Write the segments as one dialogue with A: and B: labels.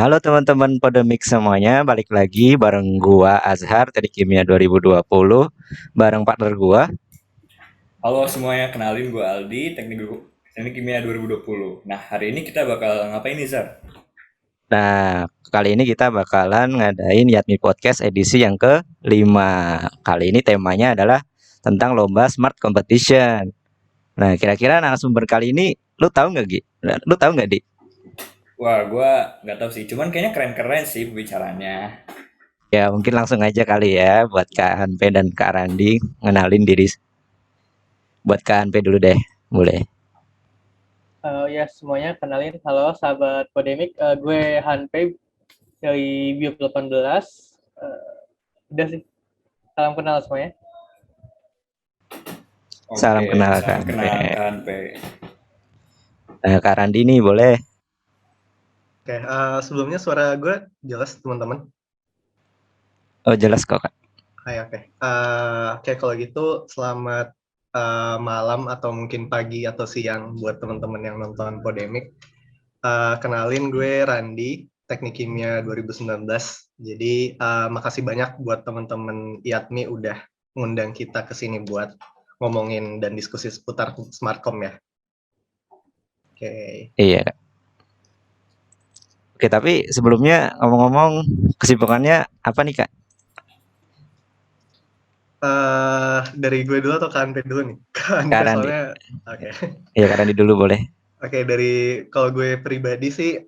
A: Halo teman-teman Podemik semuanya, balik lagi bareng gua Azhar dari Kimia 2020, bareng partner gua.
B: Halo semuanya, kenalin gue Aldi, teknik kimia 2020. Nah, hari ini kita bakal ngapain nih, Zar?
A: Nah, kali ini kita bakalan ngadain Yatmi Podcast edisi yang ke-5. Kali ini temanya adalah tentang lomba Smart Competition. Nah, kira-kira narasumber kali ini lu tahu nggak, Gi? Lu tahu nggak, Di?
B: Wah, gue nggak tahu sih, cuman kayaknya keren-keren sih pembicaranya.
A: Ya, mungkin langsung aja kali ya buat Kak Hanpe dan Kak Randi ngenalin diri. Buat Kak Hanpe dulu deh, boleh.
C: Ya semuanya kenalin, halo sahabat Podemik, gue Hanpei dari Bio 18. Udah sih, salam kenal semuanya.
A: Salam
B: Oke,
A: kenal Kak
B: salam
A: Hanpe.
B: kenal kan, Pe.
A: Nah, Kak Randi nih boleh.
D: Oke, sebelumnya suara gue jelas teman-teman.
A: Oh, jelas kok, Kak.
D: Oke. Oke, kalau gitu selamat malam atau mungkin pagi atau siang buat teman-teman yang nonton Podemik. Kenalin gue Randi, Teknik Kimia 2019. Jadi makasih banyak buat teman-teman IATMI udah ngundang kita ke sini buat ngomongin dan diskusi seputar Smartcom ya. Oke.
A: Iya, Kak. Oke, tapi sebelumnya ngomong-ngomong kesibukannya apa nih, Kak?
D: Dari gue dulu atau Kak Ante dulu nih? Kak
A: Kak
D: Ante
A: Randi.
D: soalnya, oke.
A: Iya, Kak Randi dulu boleh.
D: Oke, kalau gue pribadi sih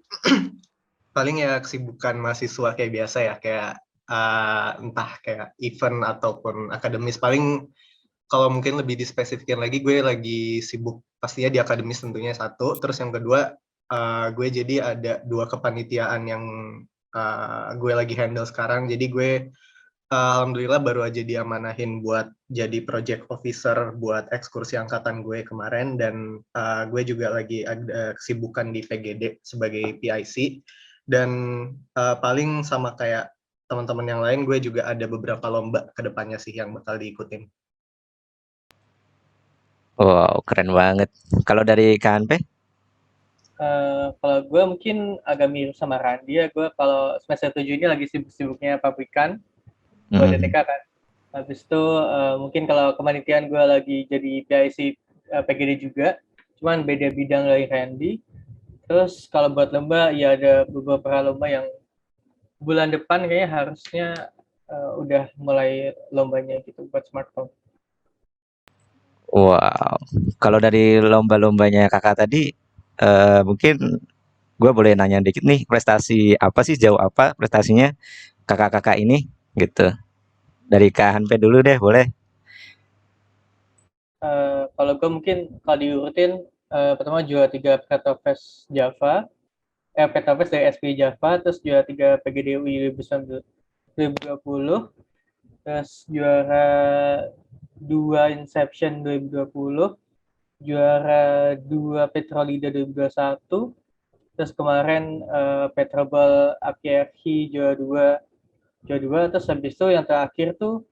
D: paling ya kesibukan mahasiswa kayak biasa ya, kayak entah kayak event ataupun akademis. Paling kalau mungkin lebih dispesifikin lagi, gue lagi sibuk pastinya di akademis tentunya satu. Terus yang kedua, gue jadi ada dua kepanitiaan yang gue lagi handle sekarang. Jadi gue alhamdulillah baru aja diamanahin buat jadi project officer buat ekskursi angkatan gue kemarin, dan gue juga lagi ada kesibukan di PGD sebagai PIC, dan paling sama kayak teman-teman yang lain, gue juga ada beberapa lomba ke depannya sih yang bakal diikutin.
A: Wow, keren banget. Kalau dari Kak Hanpe?
C: Kalau gue mungkin agak mirip sama Randi ya, gue kalau semester 7 ini lagi sibuk-sibuknya pabrikan, gue DTK kan. Habis itu mungkin kalau kepanitiaan gue lagi jadi PIC PGD juga, cuman beda bidang dari Randy. Terus kalau buat lomba, ya ada beberapa lomba yang bulan depan kayaknya harusnya udah mulai lombanya gitu buat smartphone.
A: Wow. Kalau dari lomba-lombanya Kakak tadi, mungkin gue boleh nanya dikit nih, prestasi apa sih, jauh apa prestasinya kakak-kakak ini gitu. Dari Kak Hanpe dulu deh, boleh.
C: Kalau gue mungkin kalau diurutin, pertama juara 3 Petafest Java, Petafest dari SP Java, terus juara 3 PGDUI 2020, terus juara 2 Inception 2020, juara 2 Petrolida 2021, terus kemarin Petrobel Akhirhi juara 2, terus habis itu yang terakhir tuh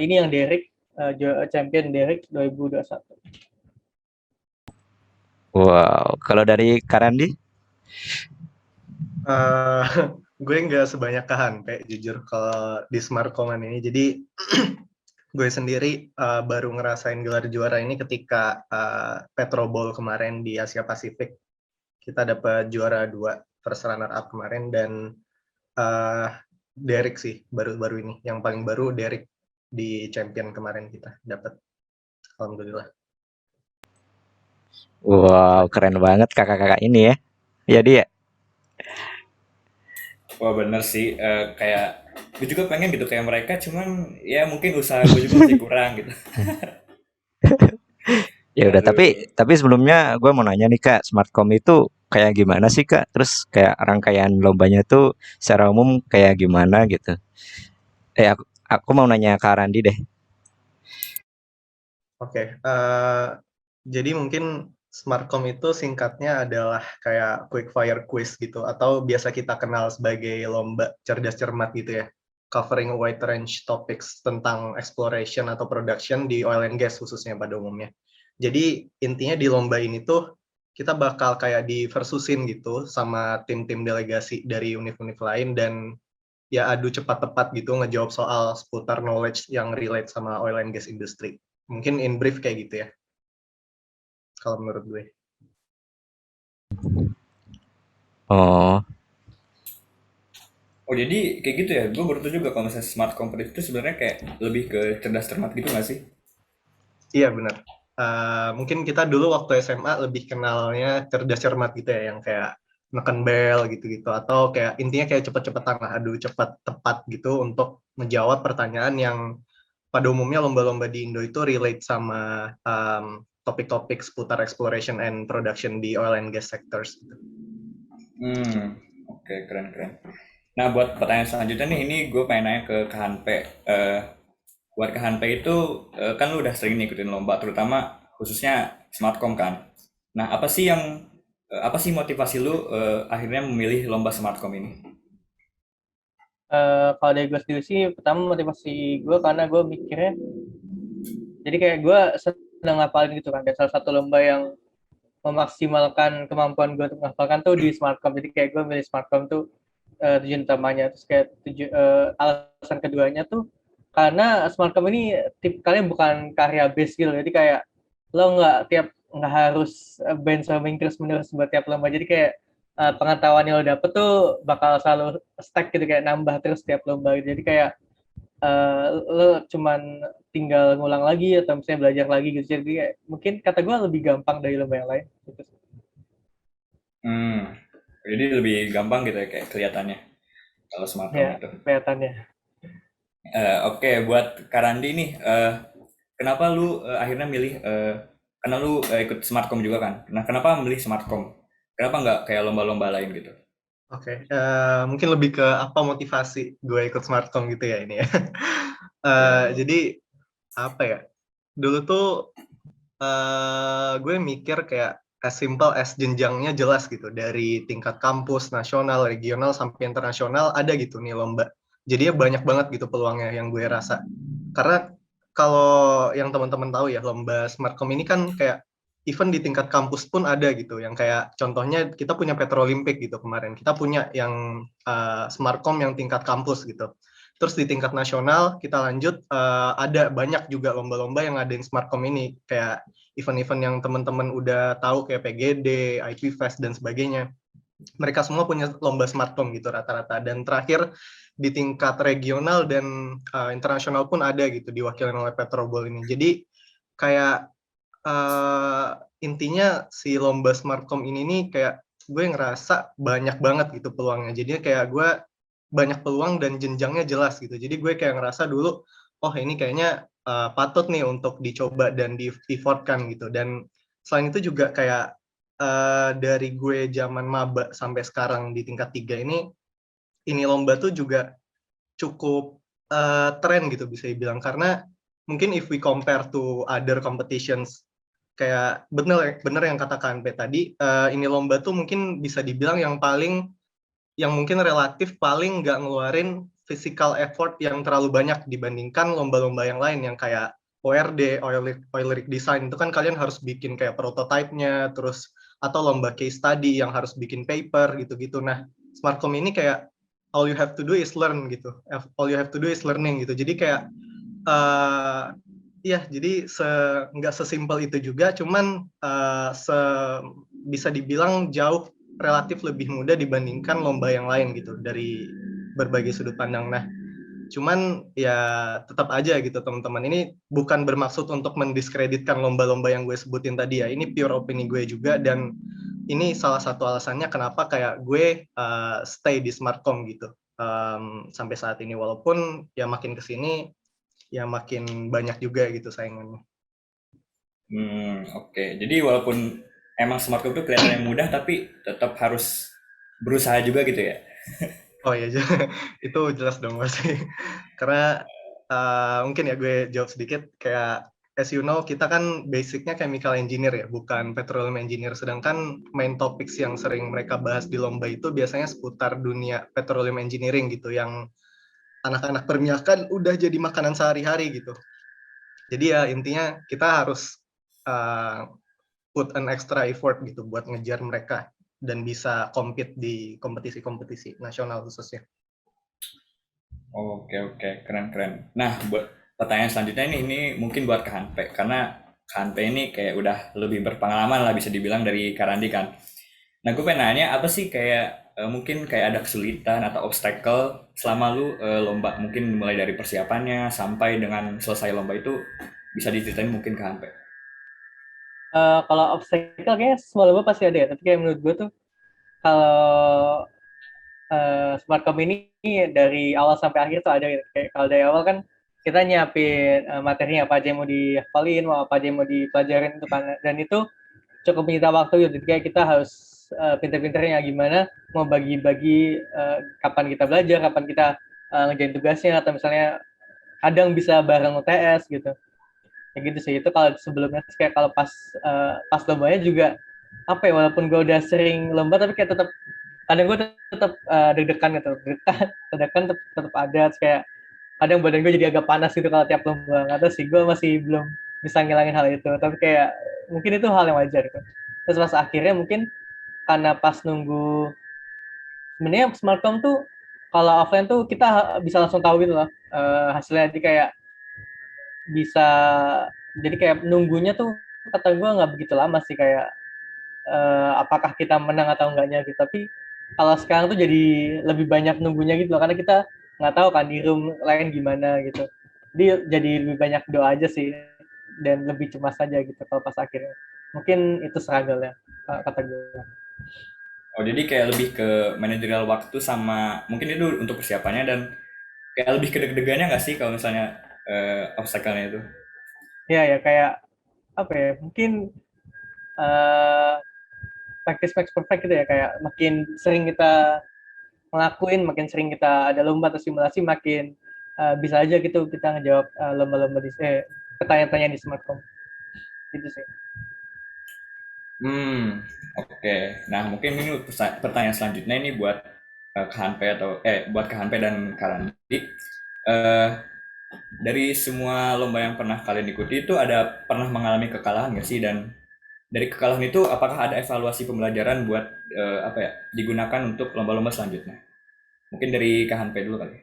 C: ini yang Derek, champion Derek 2021.
A: Wow. Kalau dari Kak Randi?
D: Gue nggak sebanyak Kak Hanpe jujur kalau di Smartcoman ini. Jadi gue sendiri baru ngerasain gelar juara ini ketika Petrobol kemarin di Asia Pasifik. Kita dapat juara 2 first runner up kemarin, dan Derek sih baru-baru ini. Yang paling baru Derek di champion kemarin kita dapat. Alhamdulillah.
A: Wow, keren banget kakak-kakak ini ya. Ya dia.
B: Wah, bener sih. Kayak gue juga pengen gitu kayak mereka, cuman ya mungkin usaha gue juga masih kurang gitu.
A: Ya udah,
B: Aduh.
A: tapi sebelumnya gue mau nanya nih Kak, Smartcom itu kayak gimana sih Kak? Terus kayak rangkaian lombanya tuh secara umum kayak gimana gitu? Aku mau nanya Kak Randi deh.
D: Oke, jadi mungkin Smartcom itu singkatnya adalah kayak quick fire quiz gitu, atau biasa kita kenal sebagai lomba cerdas cermat gitu ya, covering a wide range topics tentang exploration atau production di oil and gas khususnya pada umumnya. Jadi intinya di lomba ini tuh kita bakal kayak di versusin gitu sama tim-tim delegasi dari univ-univ lain, dan ya adu cepat tepat gitu ngejawab soal seputar knowledge yang relate sama oil and gas industry. Mungkin in brief kayak gitu ya, kalau menurut gue.
A: Oh,
B: Oh jadi kayak gitu ya, gue baru tahu juga kalau misalnya smart competition itu sebenarnya kayak lebih ke cerdas cermat gitu nggak sih?
D: Iya benar. Mungkin kita dulu waktu SMA lebih kenalnya cerdas cermat gitu ya, yang kayak neken bel gitu-gitu, atau kayak intinya kayak cepet-cepetan lah, adu cepat tepat gitu untuk menjawab pertanyaan yang pada umumnya lomba-lomba di Indo itu relate sama topik-topik seputar exploration and production di oil and gas sectors.
B: Oke, keren keren. Nah, buat pertanyaan selanjutnya nih, ini gue pengen nanya ke Kak Hanpe. Buat Kak Hanpe itu, kan lu udah sering ngikutin lomba, terutama khususnya Smartcom kan. Nah, apa sih motivasi lu akhirnya memilih lomba Smartcom ini?
C: Kalau dari gue sendiri sih, pertama motivasi gue karena gue mikirnya, jadi kayak gue seneng ngapalin gitu kan. Dan salah satu lomba yang memaksimalkan kemampuan gue untuk menghafalkan tuh di Smartcom. Jadi kayak gue milih Smartcom tuh tujuan utamanya. Terus kayak alasan keduanya tuh karena Smartcom ini kalian bukan karya base gitu. Jadi kayak lo nggak harus brainstorming terus menerus buat tiap lomba. Jadi kayak pengetahuan yang lo dapet tuh bakal selalu stack gitu, kayak nambah terus tiap lomba gitu. Jadi kayak lo cuman tinggal ngulang lagi atau misalnya belajar lagi gitu. Jadi kayak, mungkin kata gue lebih gampang dari lomba yang lain gitu.
B: Hmm, jadi lebih gampang gitu ya kayak kelihatannya kalau Smartcom
C: Ya
B: itu.
C: kelihatannya.
B: Oke, buat Kak Randi nih, kenapa lu akhirnya milih, karena lu ikut Smartcom juga kan? Nah, kenapa milih Smartcom? Kenapa nggak kayak lomba-lomba lain gitu?
D: Oke, mungkin lebih ke apa motivasi gue ikut Smartcom gitu ya ini ya.
B: Iya.
D: Jadi apa ya? Dulu tuh gue mikir kayak as simple as jenjangnya jelas gitu, dari tingkat kampus, nasional, regional sampai internasional ada gitu nih lomba. Jadinya banyak banget gitu peluangnya yang gue rasa. Karena kalau yang teman-teman tahu ya, lomba Smartcom ini kan kayak event di tingkat kampus pun ada gitu, yang kayak contohnya kita punya Petrolimpik gitu kemarin, kita punya yang Smartcom yang tingkat kampus gitu. Terus di tingkat nasional kita lanjut, ada banyak juga lomba-lomba yang ngadain Smartcom ini, kayak event-event yang teman-teman udah tahu kayak PGD, IP Fest dan sebagainya. Mereka semua punya lomba Smartcom gitu rata-rata. Dan terakhir di tingkat regional dan internasional pun ada gitu, diwakilkan oleh Petrobol ini. Jadi kayak intinya si lomba Smartcom ini nih kayak gue ngerasa banyak banget gitu peluangnya. Jadinya kayak gue banyak peluang dan jenjangnya jelas gitu. Jadi gue kayak ngerasa dulu, oh ini kayaknya patut nih untuk dicoba dan di-effortkan gitu. Dan selain itu juga kayak dari gue zaman maba sampai sekarang di tingkat 3 ini lomba tuh juga cukup tren gitu bisa dibilang, karena mungkin if we compare to other competitions, kayak bener yang katakan P tadi, ini lomba tuh mungkin bisa dibilang yang mungkin relatif paling nggak ngeluarin physical effort yang terlalu banyak dibandingkan lomba-lomba yang lain yang kayak ORD, oil rig design, itu kan kalian harus bikin kayak prototype-nya, terus atau lomba case study yang harus bikin paper gitu-gitu. Nah, Smartcom ini kayak all you have to do is learn gitu. All you have to do is learning gitu. Jadi kayak iya, jadi nggak sesimpel itu juga, cuman bisa dibilang jauh relatif lebih mudah dibandingkan lomba yang lain gitu dari berbagai sudut pandang. Nah, cuman ya tetap aja gitu teman-teman, ini bukan bermaksud untuk mendiskreditkan lomba-lomba yang gue sebutin tadi ya. Ini pure opini gue juga, dan ini salah satu alasannya kenapa kayak gue stay di Smartcom gitu sampai saat ini, walaupun ya makin kesini ya makin banyak juga gitu saingannya.
B: Oke. Jadi walaupun emang Smartcom itu kelihatannya mudah, tapi tetap harus berusaha juga gitu ya?
D: Oh ya, itu jelas dong pasti. Karena mungkin ya gue jawab sedikit, kayak as you know kita kan basicnya chemical engineer ya, bukan petroleum engineer. Sedangkan main topics yang sering mereka bahas di lomba itu biasanya seputar dunia petroleum engineering gitu, yang anak-anak perminyak kan udah jadi makanan sehari-hari gitu. Jadi ya intinya kita harus uh, put an extra effort gitu buat ngejar mereka dan bisa compete di kompetisi-kompetisi nasional khususnya.
B: Oke oke, keren keren. Nah, buat pertanyaan selanjutnya ini mungkin buat Kak Hanpe, karena Kak Hanpe ini kayak udah lebih berpengalaman lah bisa dibilang dari Karandi kan. Nah, gue pengen nanya apa sih kayak mungkin kayak ada kesulitan atau obstacle selama lu lomba, mungkin mulai dari persiapannya sampai dengan selesai lomba itu bisa diceritain mungkin Kak Hanpe.
C: Kalau obstacle kayaknya semua lomba pasti ada ya, tapi kayak menurut gue tuh kalau Smartcom ini dari awal sampai akhir tuh ada gitu. Kayak kalau dari awal kan kita nyiapin materinya apa aja yang mau dihafalin, mau apa aja yang mau dipelajarin itu kan, dan itu cukup menyita waktu gitu. Jadi kayak kita harus pinter-pinternya gimana mau bagi-bagi kapan kita belajar, kapan kita ngerjain tugasnya, atau misalnya kadang bisa bareng UTS gitu. Kayak gitu sih. Itu kalau sebelumnya kayak kalau pas lombanya juga apa ya, walaupun gue udah sering lomba tapi kayak tetap kadang gue tetap deg-degan gitu, deg-degan tetap ada. Terus kayak kadang badan gue jadi agak panas gitu kalau tiap lomba. Nggak tahu sih, gue masih belum bisa ngilangin hal itu, tapi kayak mungkin itu hal yang wajar gitu. Terus pas akhirnya mungkin karena pas nunggu, sebenarnya smartcom tuh kalau offline tuh kita bisa langsung tahu gitu loh hasilnya. Jadi kayak bisa, jadi kayak nunggunya tuh kata gue nggak begitu lama sih, kayak apakah kita menang atau enggaknya gitu. Tapi kalau sekarang tuh jadi lebih banyak nunggunya gitu loh, karena kita nggak tahu kan di room lain gimana gitu. Jadi lebih banyak doa aja sih, dan lebih cemas aja gitu kalau pas akhirnya. Mungkin itu struggle-nya kata gue.
B: Oh, jadi kayak lebih ke manajerial waktu sama mungkin itu untuk persiapannya dan kayak lebih ke deg-degannya nggak sih kalau misalnya obstacle-nya itu?
C: Ya ya, kayak apa ya, mungkin uh, practice makes perfect gitu ya, kayak makin sering kita ngelakuin, makin sering kita ada lomba atau simulasi, makin bisa aja gitu kita ngejawab lomba-lomba di pertanyaan-pertanyaan di smartphone gitu sih.
B: Oke. Nah, mungkin ini pertanyaan selanjutnya ini buat Kak Hanpe atau buat Kak Hanpe dan Kak Randi. Eh, dari semua lomba yang pernah kalian ikuti itu ada pernah mengalami kekalahan nggak sih? Dan dari kekalahan itu apakah ada evaluasi pembelajaran buat apa ya digunakan untuk lomba-lomba selanjutnya? Mungkin dari Kak Hanpe dulu kali.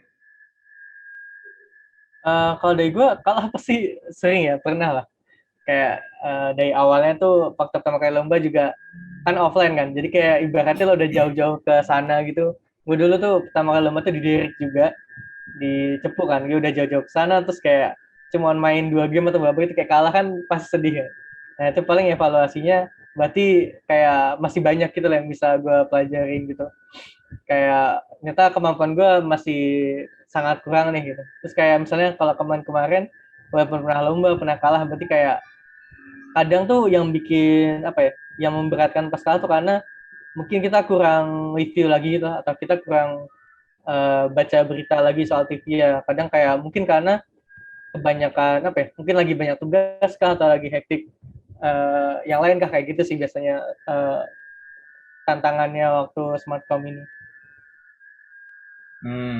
C: Kalau dari gue kalah pasti sering ya, pernah lah. Kayak dari awalnya tuh waktu pertama kali lomba juga kan offline kan, jadi kayak ibaratnya lo udah jauh-jauh ke sana gitu. Gue dulu tuh pertama kali lomba tuh di Derek juga, di Cepu kan, gue udah jauh-jauh ke sana, terus kayak cuma main 2 game atau berapa gitu, kayak kalah kan pasti sedih ya. Nah itu paling evaluasinya, berarti kayak masih banyak gitu lah yang bisa gue pelajarin gitu. Kayak ternyata kemampuan gue masih sangat kurang nih gitu. Terus kayak misalnya kalau kemarin walaupun pernah lomba, pernah kalah, berarti kayak kadang tuh yang bikin apa ya, yang memberatkan pas kalah tuh karena mungkin kita kurang review lagi gitu, atau kita kurang baca berita lagi soal TV ya. Kadang kayak mungkin karena kebanyakan apa ya, mungkin lagi banyak tugas kah atau lagi hektik yang lain kah, kayak gitu sih biasanya tantangannya waktu smartcom ini.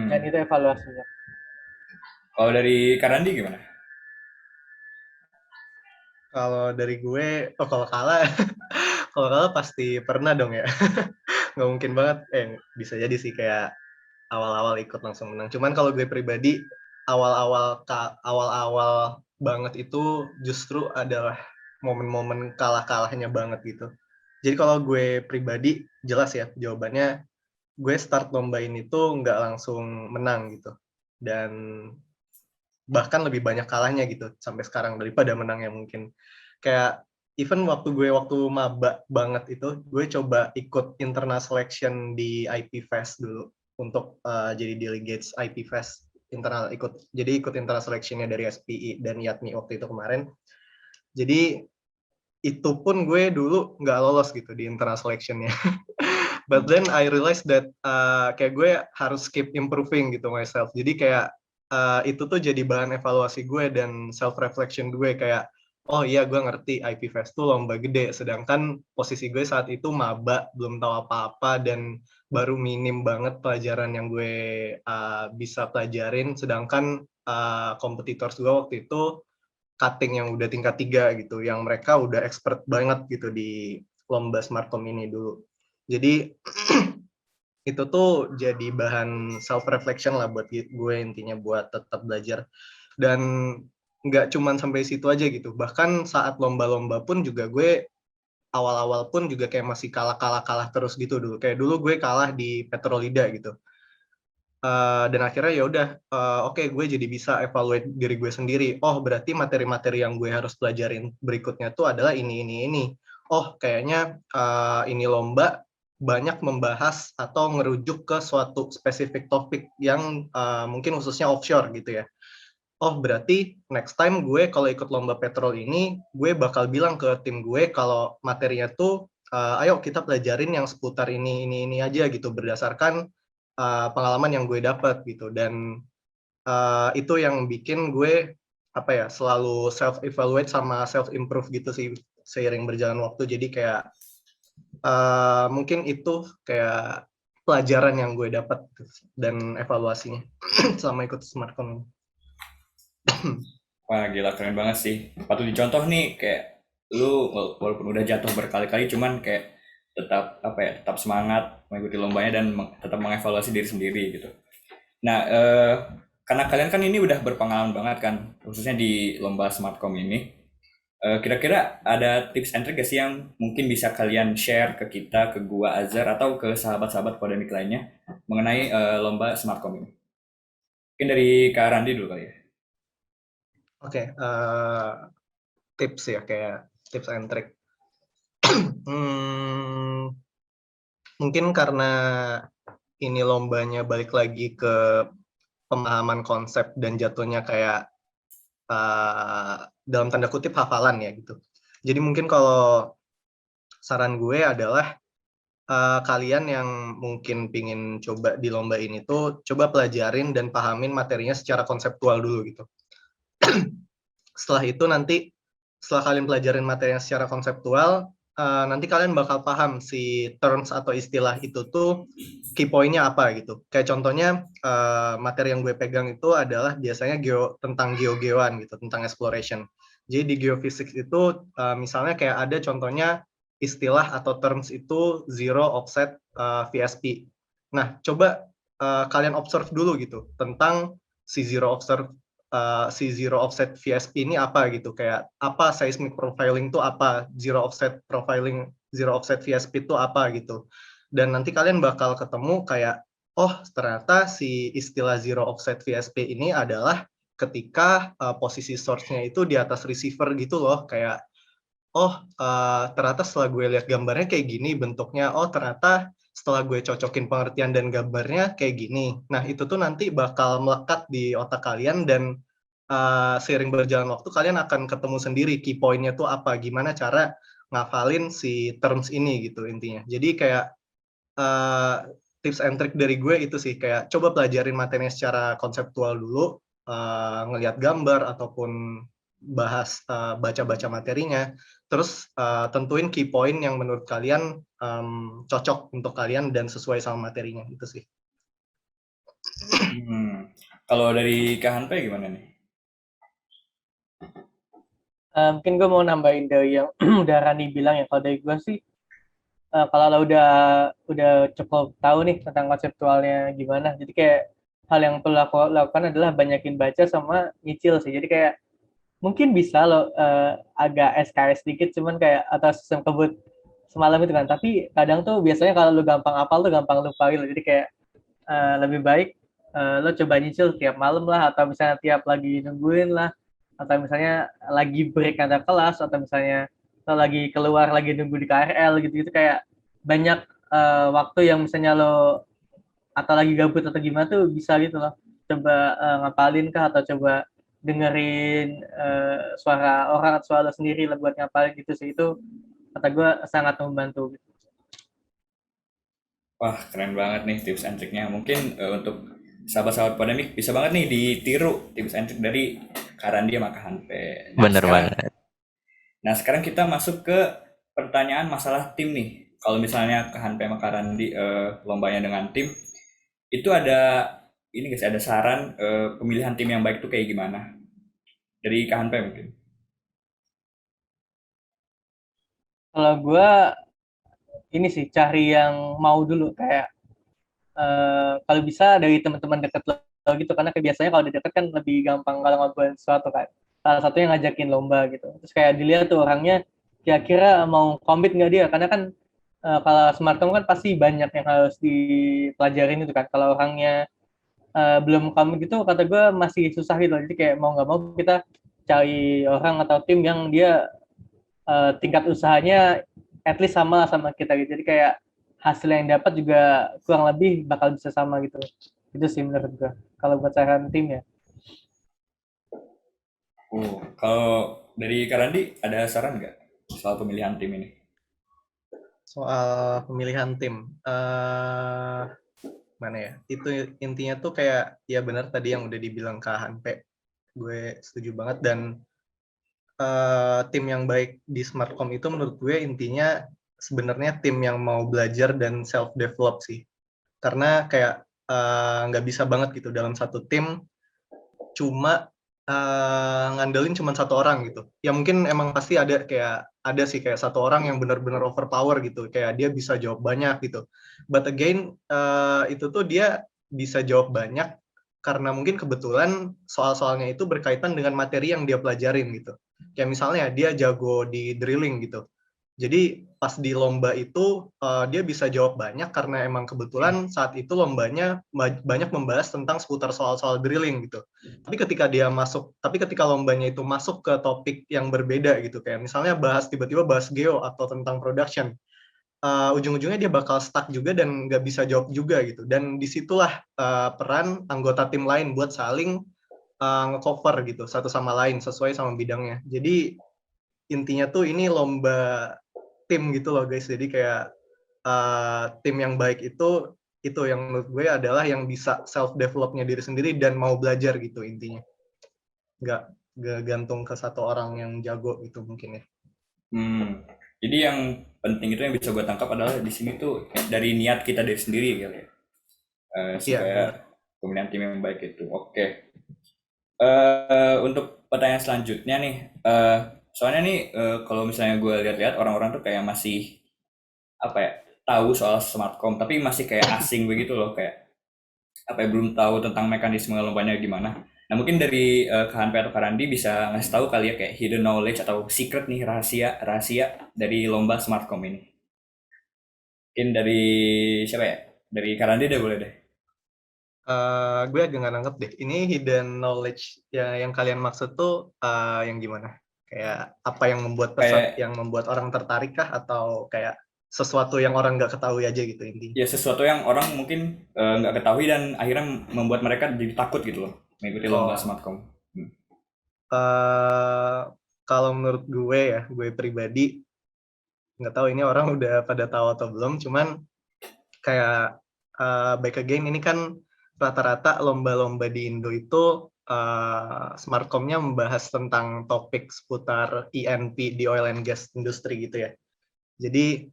C: Dan
B: Hmm.
C: itu evaluasinya.
B: Kalau dari Kak Randi gimana?
D: Kalau dari gue, kalau kalah, kalau kalah pasti pernah dong ya. Nggak mungkin banget. Bisa jadi sih kayak awal-awal ikut langsung menang. Cuman kalau gue pribadi, awal-awal banget itu justru adalah momen-momen kalah-kalahnya banget gitu. Jadi kalau gue pribadi, jelas ya jawabannya, gue start lomba ini tuh nggak langsung menang gitu. Dan bahkan lebih banyak kalahnya gitu sampai sekarang daripada menangnya mungkin. Kayak even waktu maba banget itu, gue coba ikut internal selection di IP Fest dulu untuk jadi delegates IP Fest internal, ikut internal selectionnya dari SPI dan YATMI waktu itu kemarin. Jadi itu pun gue dulu nggak lolos gitu di internal selectionnya. But then I realized that kayak gue harus keep improving gitu myself. Jadi kayak itu tuh jadi bahan evaluasi gue dan self reflection gue, kayak oh iya gue ngerti IP Fest tuh lomba gede, sedangkan posisi gue saat itu maba, belum tahu apa-apa dan baru minim banget pelajaran yang gue bisa pelajarin, sedangkan kompetitor gue waktu itu cutting yang udah tingkat 3 gitu, yang mereka udah expert banget gitu di lomba Smartcom ini dulu. Jadi itu tuh jadi bahan self reflection lah buat gue intinya buat tetap belajar. Dan nggak cuman sampai situ aja gitu, bahkan saat lomba-lomba pun juga gue awal-awal pun juga kayak masih kalah terus gitu dulu. Kayak dulu gue kalah di Petrolida gitu. Dan akhirnya ya udah, oke, gue jadi bisa evaluate diri gue sendiri. Oh, berarti materi-materi yang gue harus pelajarin berikutnya tuh adalah ini. Oh, kayaknya ini lomba banyak membahas atau ngerujuk ke suatu spesifik topik yang mungkin khususnya offshore gitu ya. Oh, berarti next time gue kalau ikut lomba petrol ini, gue bakal bilang ke tim gue kalau materinya tuh, ayo kita pelajarin yang seputar ini aja gitu, berdasarkan pengalaman yang gue dapat gitu. Dan itu yang bikin gue apa ya, selalu self evaluate sama self improve gitu sih seiring berjalan waktu. Jadi kayak mungkin itu kayak pelajaran yang gue dapat dan evaluasinya selama ikut Smartcom.
B: Wah, gila keren banget sih. Patut dicontoh nih, kayak lu walaupun udah jatuh berkali-kali cuman kayak tetap apa ya, tetap semangat mengikuti lombanya dan tetap mengevaluasi diri sendiri gitu. Nah, karena kalian kan ini udah berpengalaman banget kan, khususnya di lomba Smartcom ini. Kira-kira ada tips and trick gak sih yang mungkin bisa kalian share ke kita, ke gua Azhar atau ke sahabat-sahabat Podemik lainnya mengenai lomba Smartcom ini? Mungkin dari Kak Randi dulu kali ya.
D: Oke, tips ya, kayak tips and trick. Mungkin karena ini lombanya balik lagi ke pemahaman konsep dan jatuhnya kayak dalam tanda kutip hafalan ya gitu. Jadi mungkin kalau saran gue adalah kalian yang mungkin pingin coba di lomba ini tuh coba pelajarin dan pahamin materinya secara konseptual dulu gitu. Setelah itu nanti setelah kalian pelajarin materinya secara konseptual, nanti kalian bakal paham si terms atau istilah itu tuh key point-nya apa gitu. Kayak contohnya materi yang gue pegang itu adalah biasanya tentang geo-geoan gitu, tentang exploration. Jadi di geophysics itu misalnya kayak ada contohnya istilah atau terms itu zero offset VSP. Nah, coba kalian observe dulu gitu tentang si zero offset VSP ini apa gitu, kayak apa seismic profiling itu apa, zero offset profiling, zero offset VSP itu apa gitu. Dan nanti kalian bakal ketemu kayak, oh ternyata si istilah zero offset VSP ini adalah ketika posisi source-nya itu di atas receiver gitu loh, kayak oh ternyata setelah gue lihat gambarnya kayak gini bentuknya, oh ternyata setelah gue cocokin pengertian dan gambarnya kayak gini. Nah itu tuh nanti bakal melekat di otak kalian dan seiring berjalan waktu kalian akan ketemu sendiri key point-nya tuh apa, gimana cara ngafalin si terms ini gitu intinya. Jadi kayak tips and trick dari gue itu sih, kayak coba pelajarin materinya secara konseptual dulu, ngelihat gambar ataupun bahas baca-baca materinya, terus tentuin key point yang menurut kalian cocok untuk kalian dan sesuai sama materinya itu sih.
B: Kalau dari Kak Hanpe gimana nih?
C: Mungkin gue mau nambahin dari yang udah Rani bilang ya. Kalau dari gue sih, kalau lo udah cukup tahu nih tentang konseptualnya gimana, jadi kayak hal yang perlu aku lakukan adalah banyakin baca sama nyicil sih. Jadi kayak mungkin bisa lo agak SKS dikit, cuman kayak atas sistem kebut semalam itu kan. Tapi kadang tuh biasanya kalau lo gampang hafal tuh gampang lupa gitu. Jadi kayak lebih baik lo coba nyicil tiap malam lah, atau misalnya tiap lagi nungguin lah, atau misalnya lagi break antar kelas, atau misalnya lo lagi keluar lagi nunggu di KRL gitu-gitu, kayak banyak waktu yang misalnya lo atau lagi gabut atau gimana tuh bisa gitu loh, coba ngapalin kah, atau coba dengerin suara orang atau suara sendiri lah buat ngapalin gitu sih. Itu kata gue sangat membantu gitu.
B: Wah, keren banget nih tips and triknya. Mungkin untuk sahabat-sahabat Podemik bisa banget nih ditiru tips and trik dari Kak Randi sama Kak Hanpe.
A: Bener banget.
B: Nah, sekarang kita masuk ke pertanyaan masalah tim nih. Kalau misalnya Kak Hanpe sama Kak Randi lombanya dengan tim, itu ada ini guys, ada saran pemilihan tim yang baik itu kayak gimana? Dari Kak Hanpe mungkin.
C: Kalau gue ini sih cari yang mau dulu kayak kalau bisa dari teman-teman deket lo gitu, karena kayak biasanya kalau di deket kan lebih gampang kalau ngobrolin sesuatu kan. Salah satunya ngajakin lomba gitu. Terus kayak dilihat tuh orangnya kira-kira mau komit nggak dia, karena kan kalau smartcom kan pasti banyak yang harus dipelajarin itu kan. Kalau orangnya belum komit gitu, kata gue masih susah gitu. Jadi kayak mau nggak mau kita cari orang atau tim yang dia tingkat usahanya at least sama sama kita gitu. Jadi kayak hasil yang dapat juga kurang lebih bakal bisa sama gitu. Itu sih menurut gue. Kalau buat saran tim ya.
B: Kalau dari Karandi ada saran nggak soal pemilihan tim ini?
D: Soal pemilihan tim, mana ya? Itu intinya tuh kayak ya benar tadi yang udah dibilang Kak Hanpe, gue setuju banget. Dan tim yang baik di Smartcom itu menurut gue intinya sebenarnya tim yang mau belajar dan self develop sih. Karena kayak nggak bisa banget gitu dalam satu tim cuma ngandelin cuma satu orang gitu. Ya mungkin emang pasti ada sih kayak satu orang yang benar-benar overpower gitu, kayak dia bisa jawab banyak gitu. But again itu tuh dia bisa jawab banyak karena mungkin kebetulan soal-soalnya itu berkaitan dengan materi yang dia pelajarin gitu. Kayak misalnya dia jago di drilling gitu. Jadi pas di lomba itu dia bisa jawab banyak karena emang kebetulan saat itu lombanya banyak membahas tentang seputar soal-soal drilling gitu. Tapi ketika lombanya itu masuk ke topik yang berbeda gitu, kayak misalnya tiba-tiba bahas geo atau tentang production, ujung-ujungnya dia bakal stuck juga dan nggak bisa jawab juga gitu. Dan disitulah peran anggota tim lain buat saling nge-cover gitu satu sama lain sesuai sama bidangnya. Jadi intinya tuh ini lomba tim gitu loh guys. Jadi kayak tim yang baik itu yang menurut gue adalah yang bisa self developnya diri sendiri dan mau belajar gitu intinya. Nggak gantung ke satu orang yang jago gitu mungkin ya.
B: Jadi yang penting itu yang bisa gue tangkap adalah di sini tuh dari niat kita dari sendiri kali ya.
D: Iya
B: Supaya
D: benar.
B: pemilihan tim yang baik itu. Oke. Untuk pertanyaan selanjutnya nih, soalnya nih kalau misalnya gue lihat-lihat orang-orang tuh kayak masih apa ya, tahu soal smartcom tapi masih kayak asing begitu loh, kayak apa ya, belum tahu tentang mekanisme lombanya gimana. Nah mungkin dari Kak Hanpe atau Kak Randi bisa ngasih tahu kali ya kayak hidden knowledge atau secret nih, rahasia rahasia dari lomba smartcom ini. Mungkin dari siapa ya? Dari Kak Randi deh boleh deh.
D: Gue agak nggak nangkep deh. Ini hidden knowledge ya yang kalian maksud tuh yang gimana? Kayak apa yang
B: Kayak
D: membuat orang tertarik kah atau kayak sesuatu yang orang nggak ketahui aja gitu intinya?
B: ya sesuatu yang orang mungkin nggak ketahui dan akhirnya membuat mereka jadi takut gitu loh mengikuti lomba
D: Oh,
B: smartcom.
D: kalau menurut gue ya, gue pribadi nggak tahu ini orang udah pada tahu atau belum. Cuman kayak back again ini kan rata-rata lomba-lomba di Indo itu Smartcom-nya membahas tentang topik seputar E&P di oil and gas industry gitu ya. Jadi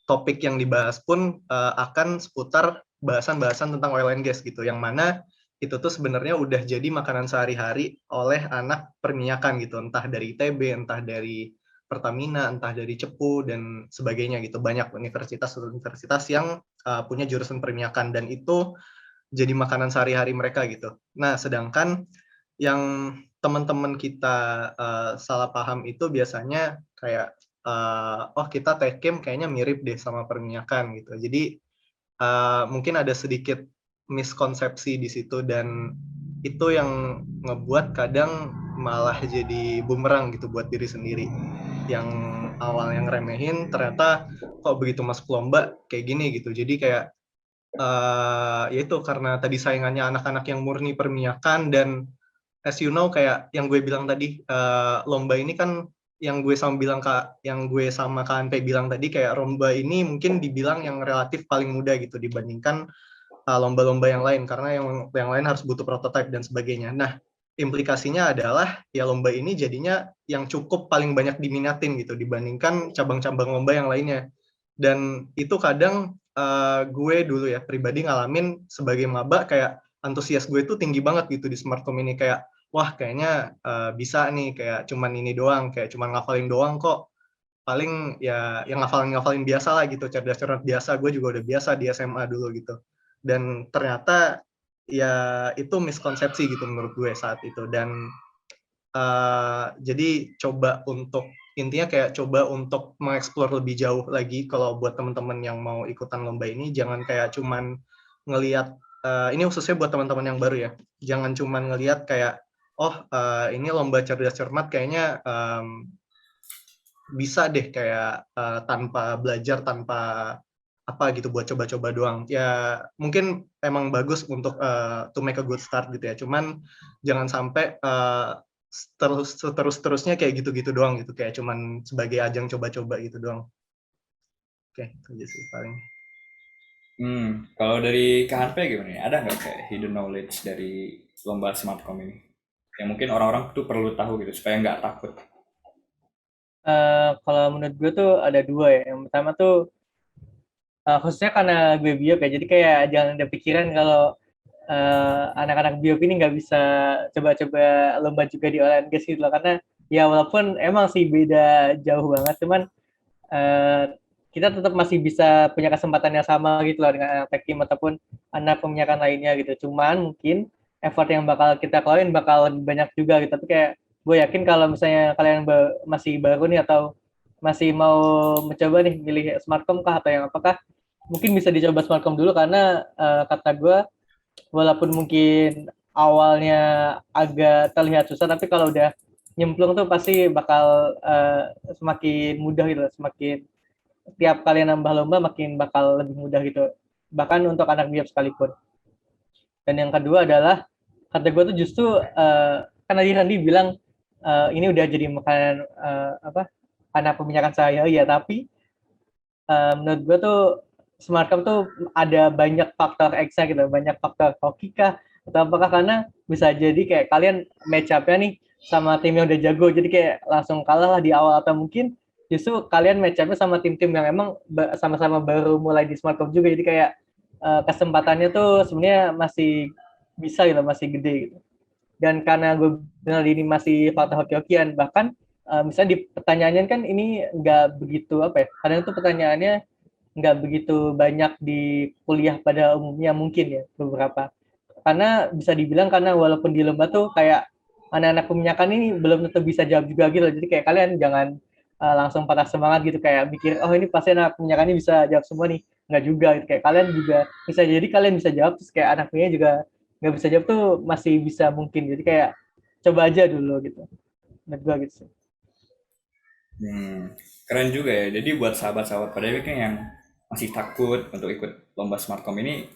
D: topik yang dibahas pun akan seputar bahasan-bahasan tentang oil and gas gitu, yang mana itu tuh sebenarnya udah jadi makanan sehari-hari oleh anak perminyakan gitu, entah dari ITB, entah dari Pertamina, entah dari Cepu dan sebagainya gitu. Banyak universitas yang punya jurusan perminyakan dan itu jadi makanan sehari-hari mereka gitu. Nah, sedangkan yang teman-teman kita salah paham itu biasanya kayak oh kita Techchem kayaknya mirip deh sama perminyakan gitu. Jadi mungkin ada sedikit miskonsepsi di situ dan itu yang ngebuat kadang malah jadi bumerang gitu buat diri sendiri. Yang awalnya ngeremehin ternyata kok begitu masuk lomba kayak gini gitu. Jadi kayak ya itu karena tadi saingannya anak-anak yang murni perminyakan dan as you know kayak yang gue bilang tadi lomba ini kan yang gue sama Kak Anpe bilang tadi kayak lomba ini mungkin dibilang yang relatif paling mudah gitu dibandingkan lomba-lomba yang lain karena yang lain harus butuh prototipe dan sebagainya. Nah, implikasinya adalah ya lomba ini jadinya yang cukup paling banyak diminatin gitu dibandingkan cabang-cabang lomba yang lainnya. Dan itu kadang gue dulu ya pribadi ngalamin sebagai maba kayak antusias gue itu tinggi banget gitu di Smartcom ini kayak wah kayaknya bisa nih kayak cuman ini doang kayak cuman ngafalin doang kok paling ya yang ngafalin biasa lah gitu, cerdas-cerdas biasa. Gue juga udah biasa di SMA dulu gitu. Dan ternyata ya itu miskonsepsi gitu menurut gue saat itu. Dan jadi intinya kayak coba untuk mengeksplor lebih jauh lagi. Kalau buat teman-teman yang mau ikutan lomba ini, jangan kayak cuman ngelihat, ini khususnya buat teman-teman yang baru ya, jangan cuman ngelihat kayak, oh ini lomba cerdas cermat kayaknya bisa deh kayak tanpa belajar, tanpa apa gitu, buat coba-coba doang. Ya mungkin emang bagus untuk to make a good start gitu ya. Cuman jangan sampai terus-terusnya kayak gitu-gitu doang gitu, kayak cuman sebagai ajang coba-coba gitu doang. Oke, itu aja sih paling.
B: Kalau dari KHP gimana nih? Ada nggak kayak hidden knowledge dari lomba Smartcom ini? Yang mungkin orang-orang tuh perlu tahu gitu supaya nggak takut.
C: Kalau menurut gue tuh ada dua ya. Yang pertama tuh khususnya karena gue biop ya, jadi kayak jangan ada pikiran kalau anak-anak biop ini nggak bisa coba-coba lomba juga di oil and gas gitu loh. Karena ya walaupun emang sih beda jauh banget, cuman uh, kita tetap masih bisa punya kesempatan yang sama gitu loh dengan anak tekim ataupun anak peminyakan lainnya gitu. Cuman mungkin effort yang bakal kita keluarin bakal lebih banyak juga gitu. Tapi kayak gue yakin kalau misalnya kalian masih baru nih atau masih mau mencoba nih milih Smartcom kah atau yang apakah, mungkin bisa dicoba Smartcom dulu karena kata gue walaupun mungkin awalnya agak terlihat susah, tapi kalau udah nyemplung tuh pasti bakal semakin mudah gitu, semakin tiap kali nambah lomba makin bakal lebih mudah gitu, bahkan untuk anak biop sekalipun. Dan yang kedua adalah kata gue tuh justru karena Randi bilang ini udah jadi makanan anak peminyakan saya ya, tapi menurut gue tuh Smartcom tuh ada banyak faktor X gitu, banyak faktor hoki kah, atau apakah karena bisa jadi kayak kalian match up-nya nih sama tim yang udah jago, jadi kayak langsung kalah lah di awal, atau mungkin justru kalian match up-nya sama tim-tim yang emang sama-sama baru mulai di Smartcom juga, jadi kayak kesempatannya tuh sebenarnya masih bisa gitu, masih gede gitu. Dan karena gue bilang ini masih faktor hoki-hokian, bahkan misalnya di pertanyaannya kan ini nggak begitu apa ya, kadang itu pertanyaannya nggak begitu banyak di kuliah pada umumnya mungkin ya, beberapa. Karena bisa dibilang karena walaupun di lomba tuh kayak anak-anak peminyakan ini belum tentu bisa jawab juga gitu. Jadi kayak kalian jangan langsung patah semangat gitu kayak mikir oh ini pasti anak peminyakan ini bisa jawab semua nih. Nggak juga gitu. Kayak kalian juga bisa jadi kalian bisa jawab, terus kayak anak peminyakan juga nggak bisa jawab tuh masih bisa mungkin. Jadi kayak coba aja dulu gitu. Menurut gue gitu sih.
B: Keren juga ya. Jadi buat sahabat-sahabat pada yang masih takut untuk ikut lomba Smartcom ini,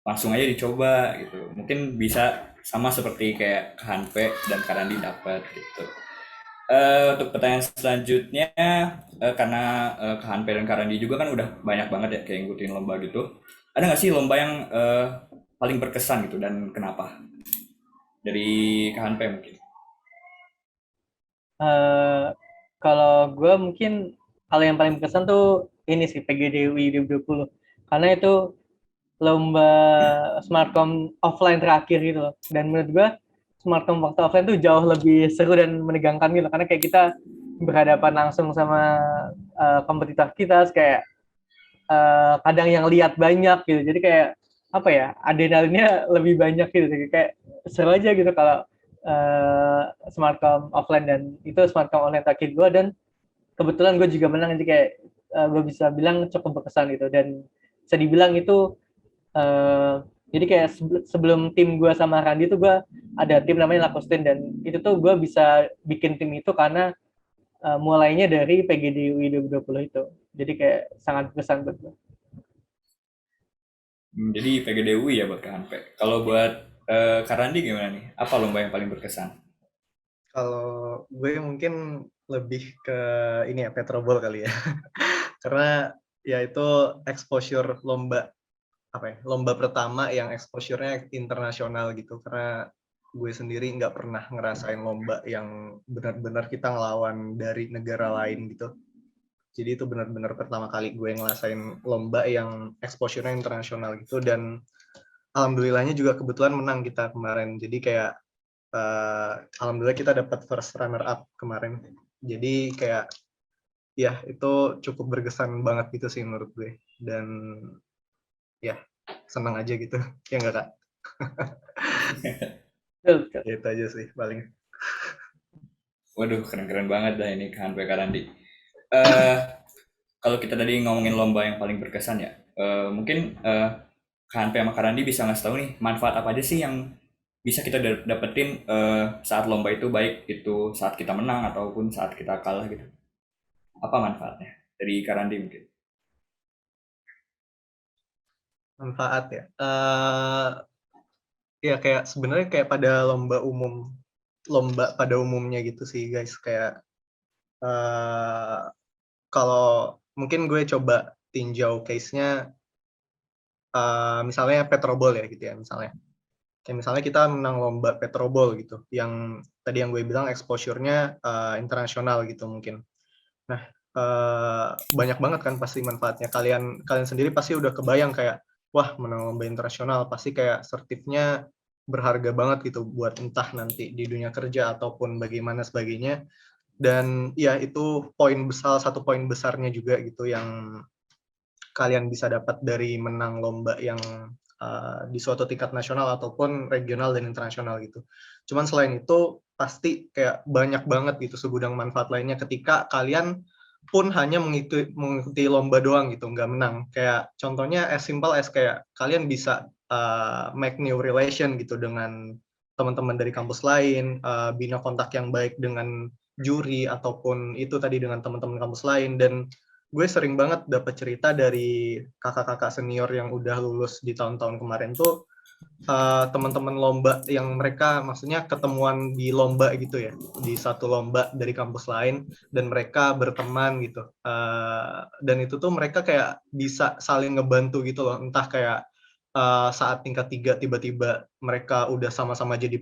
B: langsung aja dicoba gitu. Mungkin bisa sama seperti kayak Hanpe dan Karandi dapat gitu. Untuk pertanyaan selanjutnya, karena Hanpe dan Karandi juga kan udah banyak banget ya kayak ngikutin lomba gitu. Ada nggak sih lomba yang paling berkesan gitu dan kenapa? Dari Hanpe mungkin.
C: Kalau gue mungkin hal yang paling berkesan tuh ini sih PGDWI 2020, karena itu lomba Smartcom offline terakhir gitu loh. Dan menurut gue Smartcom waktu offline tuh jauh lebih seru dan menegangkan gitu, karena kayak kita berhadapan langsung sama kompetitor kita, kayak kadang yang lihat banyak gitu, jadi kayak apa ya, adrenalinnya lebih banyak gitu, jadi kayak seru aja gitu kalau Smartcom offline. Dan itu Smartcom online terakhir gue, dan kebetulan gue juga menang, jadi kayak gue bisa bilang cukup berkesan gitu. Dan bisa dibilang itu jadi kayak sebelum tim gue sama Randi tuh gue ada tim namanya Lakustin, dan itu tuh gue bisa bikin tim itu karena mulainya dari PGD UI 2020 itu. Jadi kayak sangat berkesan buat gue.
B: Jadi PGDUI ya buat Hanpe. Kalau buat Karandi gimana nih? Apa lomba yang paling berkesan?
D: Kalau gue mungkin lebih ke ini ya, Petrobol kali ya. Karena ya itu exposure lomba lomba pertama yang exposure-nya internasional gitu. Karena gue sendiri nggak pernah ngerasain lomba yang benar-benar kita ngelawan dari negara lain gitu. Jadi itu benar-benar pertama kali gue ngerasain lomba yang exposure-nya internasional gitu. Dan alhamdulillahnya juga kebetulan menang kita kemarin. Jadi kayak alhamdulillah kita dapat first runner up kemarin. Jadi kayak ya itu cukup berkesan banget gitu sih menurut gue. Dan ya senang aja gitu. Ya nggak Kak?
C: Betul.
D: Ya, itu aja sih paling.
B: Waduh, keren-keren banget dah ini Kak Hanpe Karandi. Eh, Kalau kita tadi ngomongin lomba yang paling berkesan ya, mungkin Kak Hanpe sama Kak Randi bisa ngasih tahu nih manfaat apa aja sih yang bisa kita dapetin saat lomba itu, baik itu saat kita menang ataupun saat kita kalah gitu. Apa manfaatnya dari Kak Randi mungkin?
D: Manfaat ya. Ya kayak sebenarnya kayak pada lomba pada umumnya gitu sih guys. Kayak kalau mungkin gue coba tinjau case-nya misalnya Petrobol ya gitu ya misalnya. Kayak misalnya kita menang lomba Petrobol gitu, yang tadi yang gue bilang exposure-nya internasional gitu mungkin. Nah, banyak banget kan pasti manfaatnya. Kalian sendiri pasti udah kebayang kayak, wah menang lomba internasional pasti kayak sertifnya berharga banget gitu buat entah nanti di dunia kerja ataupun bagaimana sebagainya. Dan ya itu salah satu poin besarnya juga gitu yang kalian bisa dapat dari menang lomba yang di suatu tingkat nasional ataupun regional dan internasional gitu. Cuman selain itu pasti kayak banyak banget gitu segudang manfaat lainnya ketika kalian pun hanya mengikuti lomba doang gitu, nggak menang. Kayak contohnya as simple as kayak kalian bisa make new relation gitu dengan teman-teman dari kampus lain, bina kontak yang baik dengan juri ataupun itu tadi dengan teman-teman kampus lain. Dan gue sering banget dapat cerita dari kakak-kakak senior yang udah lulus di tahun-tahun kemarin tuh teman-teman lomba yang mereka maksudnya ketemuan di lomba gitu ya, di satu lomba dari kampus lain dan mereka berteman gitu. Dan itu tuh mereka kayak bisa saling ngebantu gitu loh, entah kayak saat tingkat 3 tiba-tiba mereka udah sama-sama jadi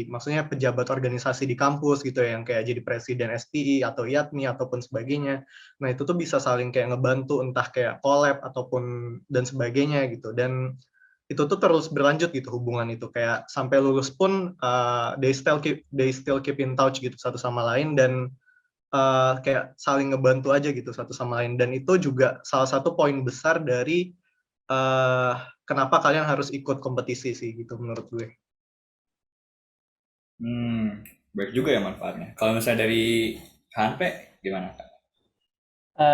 D: maksudnya pejabat organisasi di kampus gitu ya, yang kayak jadi presiden SPI atau IATMI ataupun sebagainya. Nah itu tuh bisa saling kayak ngebantu entah kayak collab ataupun dan sebagainya gitu. Dan itu tuh terus berlanjut gitu hubungan itu kayak sampai lulus pun they still keep in touch gitu satu sama lain dan kayak saling ngebantu aja gitu satu sama lain. Dan itu juga salah satu poin besar dari kenapa kalian harus ikut kompetisi sih gitu menurut gue.
B: Baik juga ya manfaatnya. Kalau misalnya dari Kak Hanpe gimana Kak?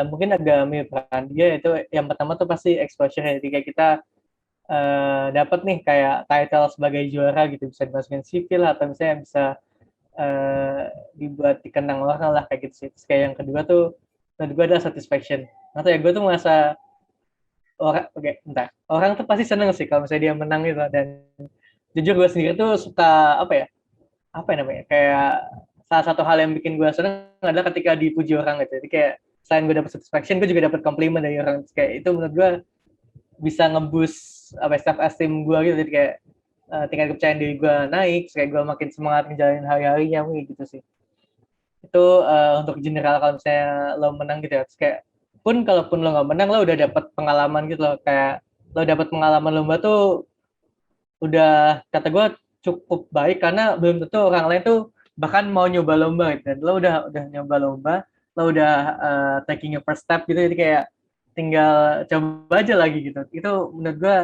C: Mungkin agak mirip peran dia itu yang pertama tuh pasti exposure ya. Ketika kita dapat nih kayak title sebagai juara gitu, bisa dimasukin sipil atau misalnya bisa dibuat dikenang orang lah kayak gitu sih. Terus kayak yang kedua tuh menurut gue adalah satisfaction. Atau ya gue tuh merasa orang tuh pasti seneng sih kalau misalnya dia menang gitu. Dan jujur gue sendiri tuh suka apa ya namanya, kayak salah satu hal yang bikin gue seneng adalah ketika dipuji orang gitu. Jadi kayak selain gue dapet satisfaction, gue juga dapet komplimen dari orang. Terus kayak itu menurut gue bisa nge-boost self esteem gue gitu. Jadi kayak tingkat kepercayaan diri gue naik, terus kayak gue makin semangat menjalani hari-harinya gitu sih. Itu untuk general kalau misalnya lo menang gitu ya. Terus kayak kalaupun lo nggak menang, lo udah dapet pengalaman gitu loh. Kayak lo dapet pengalaman lomba tuh udah kata gue cukup baik karena belum tentu orang lain tuh bahkan mau nyoba lomba gitu. Dan lo udah nyoba lomba, lo udah taking your first step gitu, jadi kayak tinggal coba aja lagi gitu. Itu menurut gue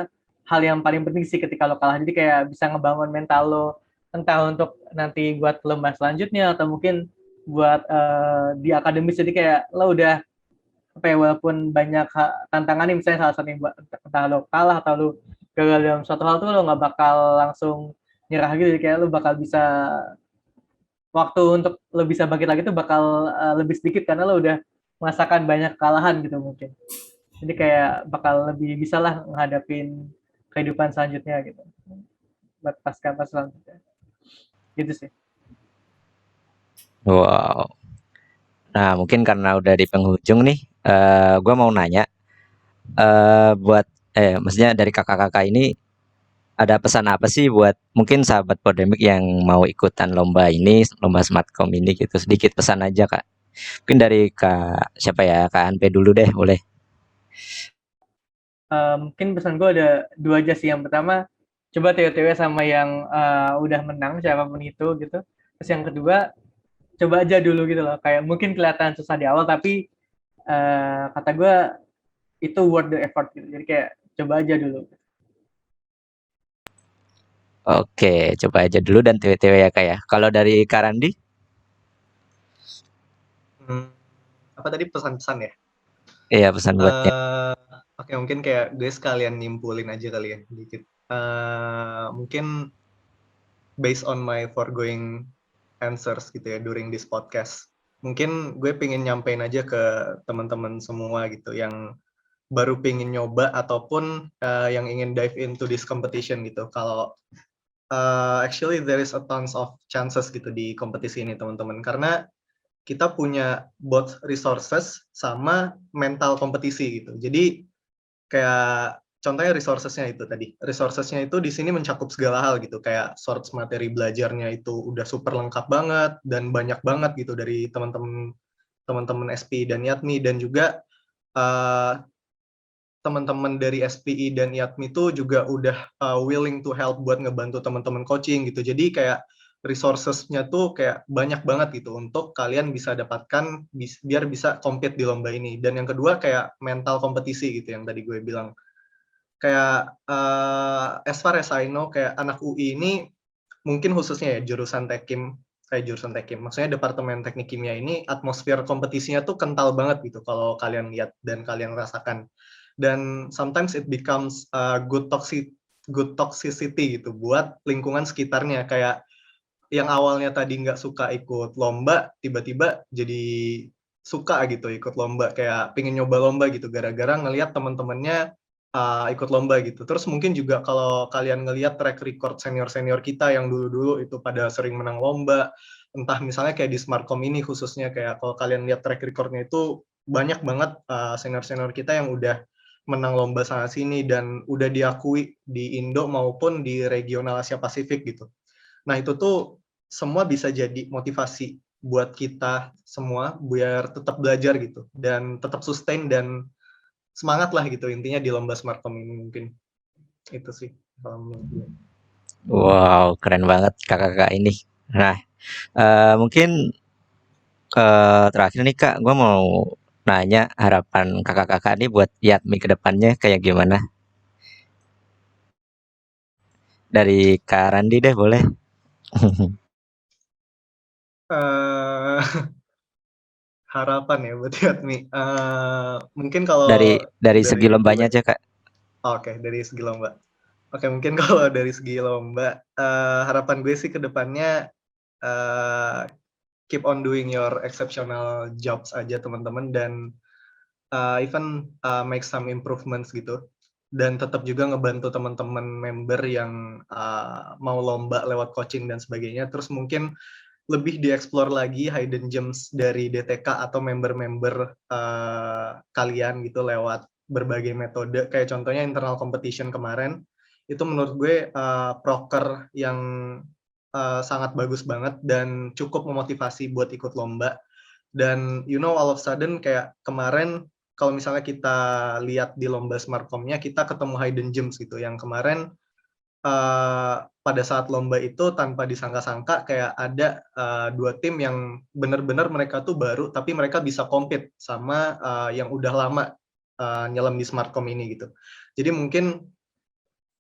C: hal yang paling penting sih ketika lo kalah. Jadi kayak bisa ngebangun mental lo, entah untuk nanti buat lomba selanjutnya atau mungkin buat di akademis. Jadi kayak lo udah apa ya, walaupun banyak tantangan nih, misalnya salah satunya buat entah lo kalah atau lo gagal dalam suatu hal tuh, lo nggak bakal langsung nyerah gitu. Jadi kayak lo bakal bisa waktu untuk lo bisa bangkit lagi tuh bakal lebih sedikit karena lo udah merasakan banyak kekalahan gitu mungkin. Jadi kayak bakal lebih bisa lah menghadapin kehidupan selanjutnya gitu, buat pasca selanjutnya gitu sih.
A: Wow. Nah, mungkin karena udah di penghujung nih, gue mau nanya, buat maksudnya dari kakak-kakak ini ada pesan apa sih buat mungkin sahabat Podemik yang mau ikutan lomba ini, lomba Smartcom ini gitu, sedikit pesan aja Kak. Mungkin dari Kak siapa ya, Kak Anpe dulu deh, boleh.
C: Mungkin pesan gue ada dua aja sih. Yang pertama, coba TW-TW sama yang udah menang siapapun itu gitu. Terus yang kedua, coba aja dulu gitu loh. Kayak mungkin kelihatan susah di awal, tapi kata gue itu worth the effort gitu. Jadi kayak coba aja dulu.
A: Oke, coba aja dulu dan TW-TW ya Kak ya. Kalau dari Kak Randi?
D: Apa tadi pesan-pesan ya?
A: Iya, pesan buatnya.
D: Oke, mungkin kayak gue sekalian nyimpulin aja kali ya dikit. Mungkin based on my foregoing answers gitu ya during this podcast. Mungkin gue pengen nyampein aja ke teman-teman semua gitu yang baru pengen nyoba ataupun yang ingin dive into this competition gitu. Kalau actually there is a tons of chances gitu di kompetisi ini teman-teman, karena kita punya both resources sama mental kompetisi gitu. Jadi kayak contohnya resourcesnya itu tadi. Resourcesnya itu di sini mencakup segala hal gitu, kayak source materi belajarnya itu udah super lengkap banget dan banyak banget gitu dari teman-teman SPI dan YATMI, dan juga uh, teman-teman dari SPI dan YATMI itu juga udah willing to help buat ngebantu teman-teman coaching gitu. Jadi kayak resources-nya tuh kayak banyak banget gitu untuk kalian bisa dapatkan biar bisa compete di lomba ini. Dan yang kedua kayak mental kompetisi gitu yang tadi gue bilang. Kayak as far as I know kayak anak UI ini mungkin khususnya ya jurusan Tekim, maksudnya Departemen Teknik Kimia ini atmosfer kompetisinya tuh kental banget gitu kalau kalian lihat dan kalian rasakan. Dan sometimes it becomes good toxicity gitu buat lingkungan sekitarnya, kayak yang awalnya tadi nggak suka ikut lomba tiba-tiba jadi suka gitu ikut lomba, kayak pengen nyoba lomba gitu gara-gara ngelihat teman-temannya ikut lomba gitu. Terus mungkin juga kalau kalian ngelihat track record senior-senior kita yang dulu-dulu itu pada sering menang lomba, entah misalnya kayak di Smartcom ini khususnya, kayak kalau kalian lihat track recordnya itu banyak banget senior-senior kita yang udah menang lomba sana sini dan udah diakui di Indo maupun di regional Asia Pasifik gitu. Nah itu tuh semua bisa jadi motivasi buat kita semua biar tetap belajar gitu dan tetap sustain dan semangat lah gitu intinya di lomba Smartcom ini. Mungkin itu sih kalau menurut gue.
A: Wow, keren banget kakak-kakak ini. Nah, mungkin terakhir nih Kak, gue mau nanya harapan kakak-kakak nih buat Yatmi ke depannya kayak gimana? Dari Kak Randi deh boleh.
D: Uh, harapan ya buat Yatmi. Mungkin kalau
A: Dari segi
D: dari
A: lombanya
D: gue,
A: aja Kak.
D: oke, dari segi lomba. Oke, mungkin kalau dari segi lomba, harapan gue sih ke depannya keep on doing your exceptional jobs aja teman-teman, dan even make some improvements gitu, dan tetap juga ngebantu teman-teman member yang mau lomba lewat coaching dan sebagainya. Terus mungkin lebih dieksplor lagi hidden gems dari DTK atau member-member kalian gitu lewat berbagai metode, kayak contohnya internal competition kemarin itu menurut gue proker yang sangat bagus banget dan cukup memotivasi buat ikut lomba. Dan all of sudden kayak kemarin kalau misalnya kita lihat di lomba Smartcom-nya kita ketemu hidden gems gitu yang kemarin pada saat lomba itu tanpa disangka-sangka kayak ada dua tim yang benar-benar mereka tuh baru tapi mereka bisa compete sama yang udah lama nyelam di Smartcom ini gitu. Jadi mungkin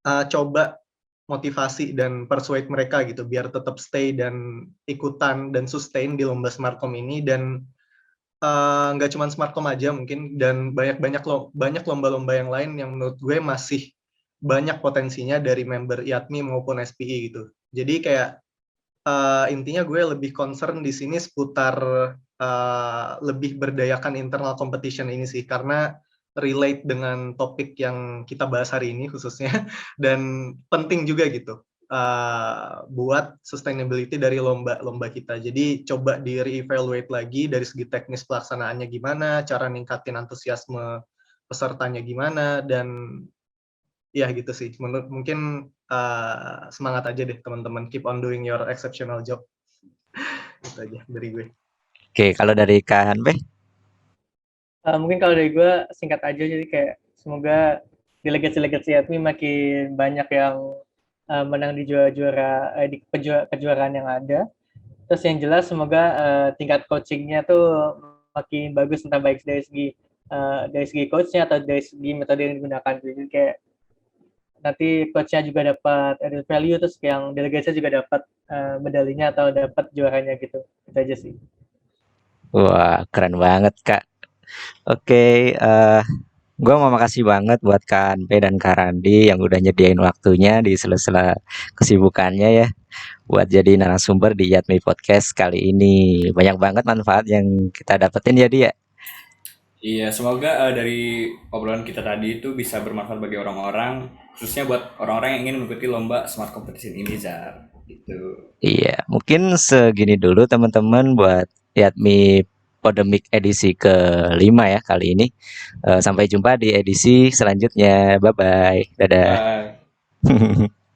D: coba motivasi dan persuade mereka gitu biar tetap stay dan ikutan dan sustain di lomba Smartcom ini. Dan nggak cuma Smartcom aja mungkin, dan banyak lomba-lomba yang lain yang menurut gue masih banyak potensinya dari member YATMI maupun SPI gitu. Jadi kayak intinya gue lebih concern di sini seputar lebih berdayakan internal competition ini sih, karena relate dengan topik yang kita bahas hari ini khususnya dan penting juga gitu buat sustainability dari lomba-lomba kita. Jadi coba di re-evaluate lagi dari segi teknis pelaksanaannya gimana, cara ningkatin antusiasme pesertanya gimana, dan ya gitu sih. Mungkin semangat aja deh teman-teman, keep on doing your exceptional job. Itu aja dari gue.
A: Oke, kalau dari Kak Hanbeh?
C: Mungkin kalau dari gue singkat aja, jadi kayak semoga delegasi YATMI makin banyak yang menang di di kejuaraan yang ada. Terus yang jelas semoga tingkat coachingnya tuh makin bagus, entah baik dari segi coachnya atau dari segi metode yang digunakan. Jadi kayak nanti coachnya juga dapat added value, terus yang delegasinya juga dapat medalinya atau dapat juaranya gitu. Itu aja sih.
A: Wah, keren banget, Kak. Oke, gua mau makasih banget buat Kak Anpe dan Kak Randi yang udah nyediain waktunya di sela-sela kesibukannya ya, buat jadi narasumber di Yatmi Podcast kali ini. Banyak banget manfaat yang kita dapetin ya, dia.
B: Iya, semoga dari obrolan kita tadi itu bisa bermanfaat bagi orang-orang, khususnya buat orang-orang yang ingin mengikuti lomba Smart Competition ini, Zar. Gitu.
A: Iya, mungkin segini dulu teman-teman buat Yatmi Podemik edisi ke-5 ya kali ini. Sampai jumpa di edisi selanjutnya. Bye bye. Dadah.
B: Bye.